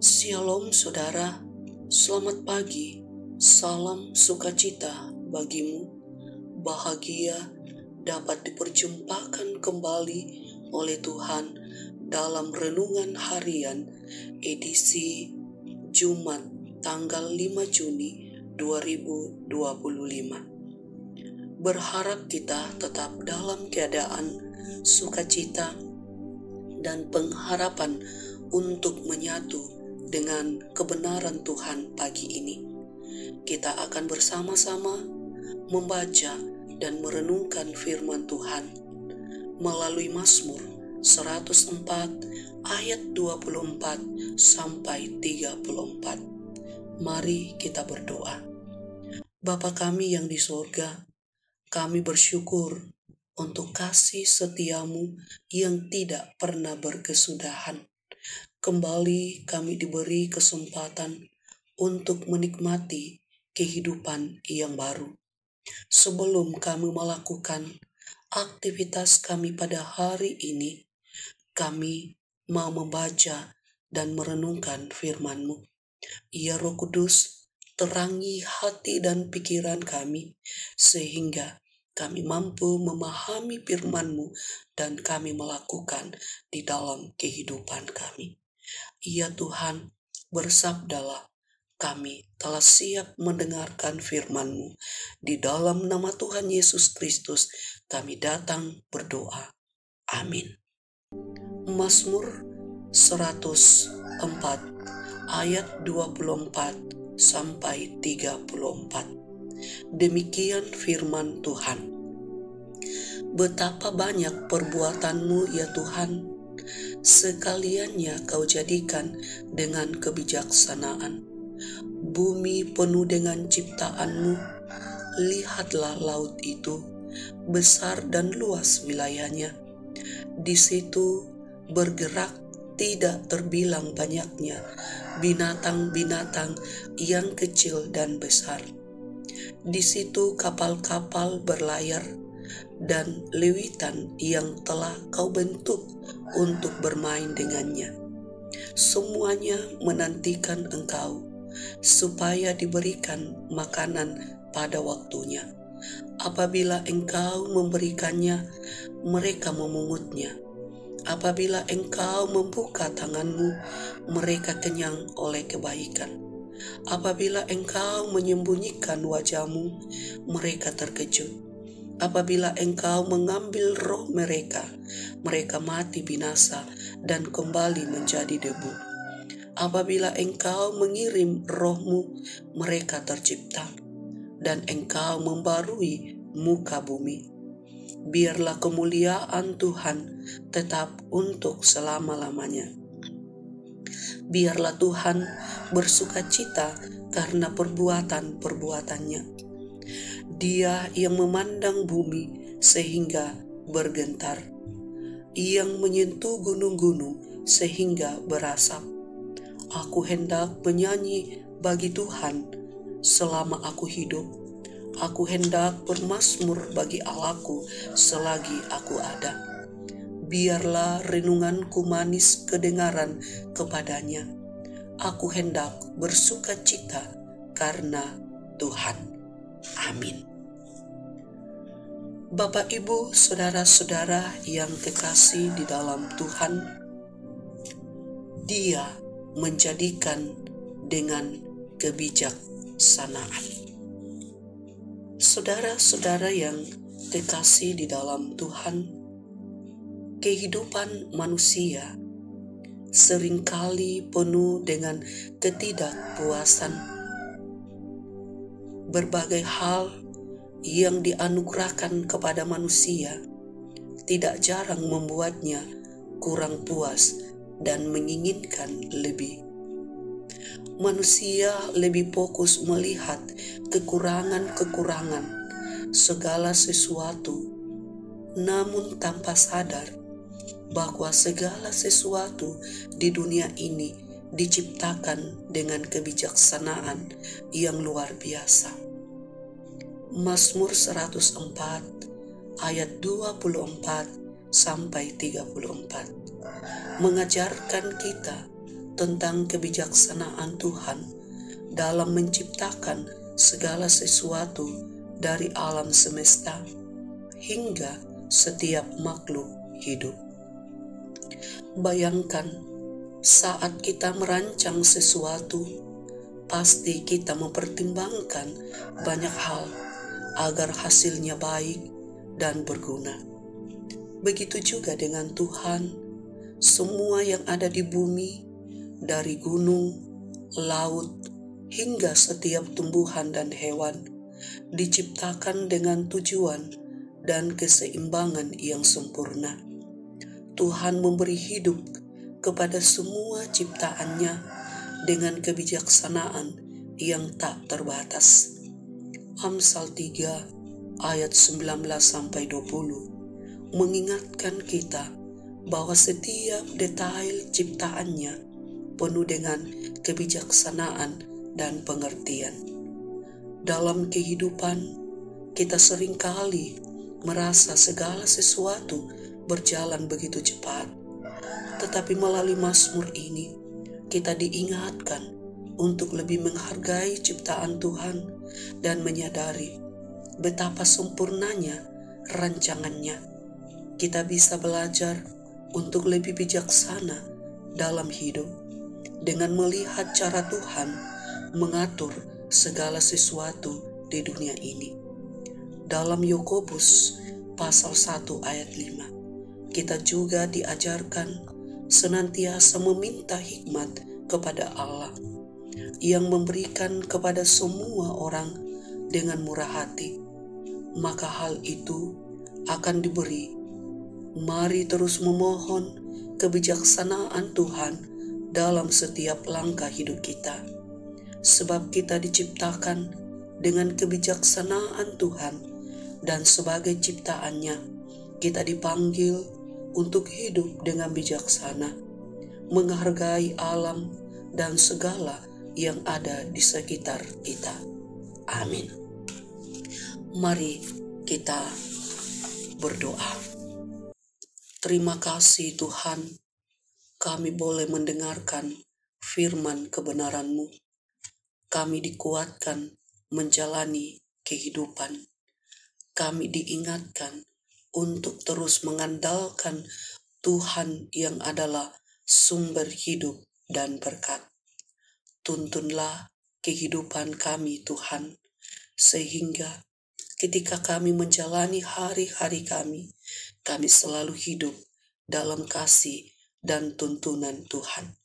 Shalom saudara, selamat pagi, salam sukacita bagimu. Bahagia dapat diperjumpakan kembali oleh Tuhan dalam renungan harian edisi Jumat tanggal 5 Juni 2025. Berharap kita tetap dalam keadaan sukacita dan pengharapan untuk menyatu dengan kebenaran Tuhan pagi ini. Kita akan bersama-sama membaca dan merenungkan firman Tuhan melalui Mazmur 104 ayat 24 sampai 34. Mari kita berdoa. Bapa kami yang di sorga, kami bersyukur untuk kasih setiamu yang tidak pernah berkesudahan. Kembali kami diberi kesempatan untuk menikmati kehidupan yang baru. Sebelum kami melakukan aktivitas kami pada hari ini, kami mau membaca dan merenungkan firman-Mu. Ya Roh Kudus, terangi hati dan pikiran kami, sehingga kami mampu memahami firman-Mu dan kami melakukan di dalam kehidupan kami. Ya Tuhan, bersabdalah, kami telah siap mendengarkan firman-Mu. Di dalam nama Tuhan Yesus Kristus, kami datang berdoa. Amin. Mazmur 104 ayat 24 sampai 34. Demikian firman Tuhan. Betapa banyak perbuatan-Mu ya Tuhan, sekaliannya Kau jadikan dengan kebijaksanaan. Bumi penuh dengan ciptaan-Mu, lihatlah laut itu, besar dan luas wilayahnya. Di situ bergerak tidak terbilang banyaknya binatang-binatang yang kecil dan besar. Di situ kapal-kapal berlayar dan lewitan yang telah Kau bentuk untuk bermain dengannya. Semuanya menantikan Engkau, supaya diberikan makanan pada waktunya. Apabila Engkau memberikannya, mereka memungutnya. Apabila Engkau membuka tangan-Mu, mereka kenyang oleh kebaikan. Apabila Engkau menyembunyikan wajah-Mu, mereka terkejut. Apabila Engkau mengambil roh mereka, mereka mati binasa dan kembali menjadi debu. Apabila Engkau mengirim roh-Mu, mereka tercipta, dan Engkau membarui muka bumi. Biarlah kemuliaan Tuhan tetap untuk selama-lamanya. Biarlah Tuhan bersukacita karena perbuatan-perbuatannya. Dia yang memandang bumi sehingga bergentar, yang menyentuh gunung-gunung sehingga berasap. Aku hendak menyanyi bagi Tuhan selama aku hidup. Aku hendak bermazmur bagi Allahku selagi aku ada. Biarlah renunganku manis kedengaran kepadanya. Aku hendak bersukacita karena Tuhan. Amin. Bapak, Ibu, saudara-saudara yang kekasih di dalam Tuhan, Dia menjadikan dengan kebijaksanaan. Saudara-saudara yang kekasih di dalam Tuhan, kehidupan manusia seringkali penuh dengan ketidakpuasan. Berbagai hal yang dianugerahkan kepada manusia tidak jarang membuatnya kurang puas dan menginginkan lebih. Manusia lebih fokus melihat kekurangan-kekurangan segala sesuatu, namun tanpa sadar bahwa segala sesuatu di dunia ini diciptakan dengan kebijaksanaan yang luar biasa. Mazmur 104 ayat 24 sampai 34 mengajarkan kita tentang kebijaksanaan Tuhan dalam menciptakan segala sesuatu dari alam semesta hingga setiap makhluk hidup. Bayangkan, saat kita merancang sesuatu, pasti kita mempertimbangkan banyak hal agar hasilnya baik dan berguna. Begitu juga dengan Tuhan, semua yang ada di bumi, dari gunung, laut, hingga setiap tumbuhan dan hewan, diciptakan dengan tujuan dan keseimbangan yang sempurna. Tuhan memberi hidup kepada semua ciptaannya dengan kebijaksanaan yang tak terbatas. Amsal 3 ayat 19-20 mengingatkan kita bahwa setiap detail ciptaannya penuh dengan kebijaksanaan dan pengertian. Dalam kehidupan, kita seringkali merasa segala sesuatu berjalan begitu cepat. Tetapi melalui Mazmur ini, kita diingatkan untuk lebih menghargai ciptaan Tuhan dan menyadari betapa sempurnanya rancangannya. Kita bisa belajar untuk lebih bijaksana dalam hidup dengan melihat cara Tuhan mengatur segala sesuatu di dunia ini. Dalam Yakobus pasal 1 ayat 5, kita juga diajarkan senantiasa meminta hikmat kepada Allah yang memberikan kepada semua orang dengan murah hati, maka hal itu akan diberi. Mari terus memohon kebijaksanaan Tuhan dalam setiap langkah hidup kita, sebab kita diciptakan dengan kebijaksanaan Tuhan, dan sebagai ciptaannya kita dipanggil untuk hidup dengan bijaksana, menghargai alam dan segala yang ada di sekitar kita. Amin. Mari kita berdoa. Terima kasih Tuhan, kami boleh mendengarkan firman kebenaran-Mu. Kami dikuatkan menjalani kehidupan. Kami diingatkan untuk terus mengandalkan Tuhan yang adalah sumber hidup dan berkat. Tuntunlah kehidupan kami Tuhan, sehingga ketika kami menjalani hari-hari kami selalu hidup dalam kasih dan tuntunan Tuhan.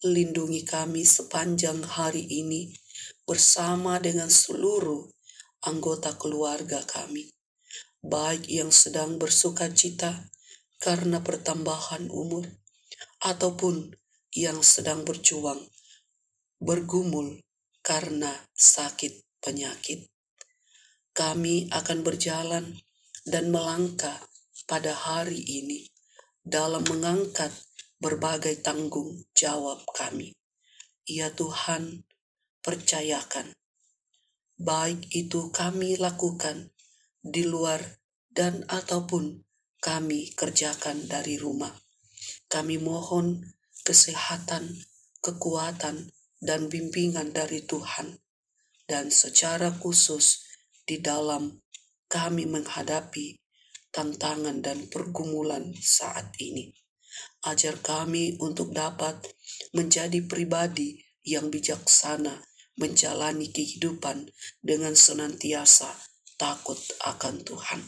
Lindungi kami sepanjang hari ini bersama dengan seluruh anggota keluarga kami, baik yang sedang bersuka cita karena pertambahan umur, ataupun yang sedang berjuang, bergumul karena sakit penyakit. Kami akan berjalan dan melangkah pada hari ini dalam mengangkat berbagai tanggung jawab kami. Ya Tuhan, percayakan, baik itu kami lakukan di luar dan ataupun kami kerjakan dari rumah. Kami mohon kesehatan, kekuatan, dan bimbingan dari Tuhan, dan secara khusus di dalam kami menghadapi tantangan dan pergumulan saat ini. Ajar kami untuk dapat menjadi pribadi yang bijaksana, menjalani kehidupan dengan senantiasa takut akan Tuhan.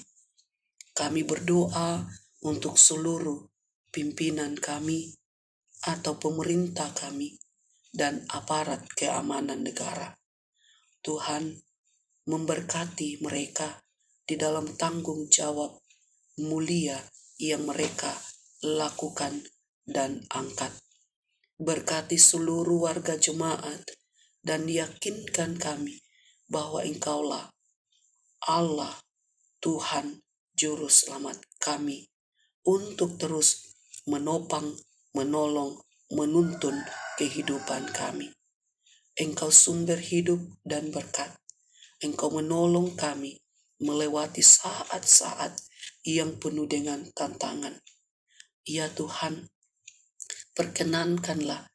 Kami berdoa untuk seluruh pimpinan kami atau pemerintah kami dan aparat keamanan negara. Tuhan memberkati mereka di dalam tanggung jawab mulia yang mereka lakukan dan angkat. Berkati seluruh warga jemaat dan yakinkan kami bahwa Engkaulah Allah, Tuhan, Juru Selamat kami, untuk terus menopang, menolong, menuntun kehidupan kami. Engkau sumber hidup dan berkat. Engkau menolong kami melewati saat-saat yang penuh dengan tantangan. Ya Tuhan, perkenankanlah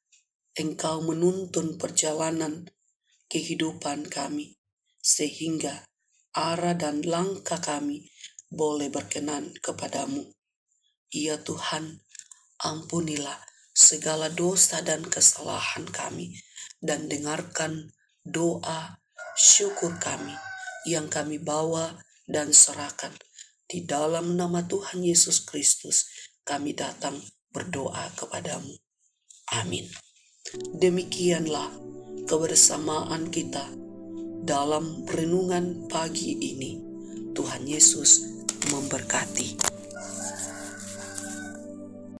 Engkau menuntun perjalanan kehidupan kami, sehingga arah dan langkah kami boleh berkenan kepadamu. Ya Tuhan, ampunilah segala dosa dan kesalahan kami, dan dengarkan doa syukur kami yang kami bawa dan serahkan. Di dalam nama Tuhan Yesus Kristus kami datang berdoa kepadamu. Amin. Demikianlah kebersamaan kita dalam renungan pagi ini. Tuhan Yesus memberkati.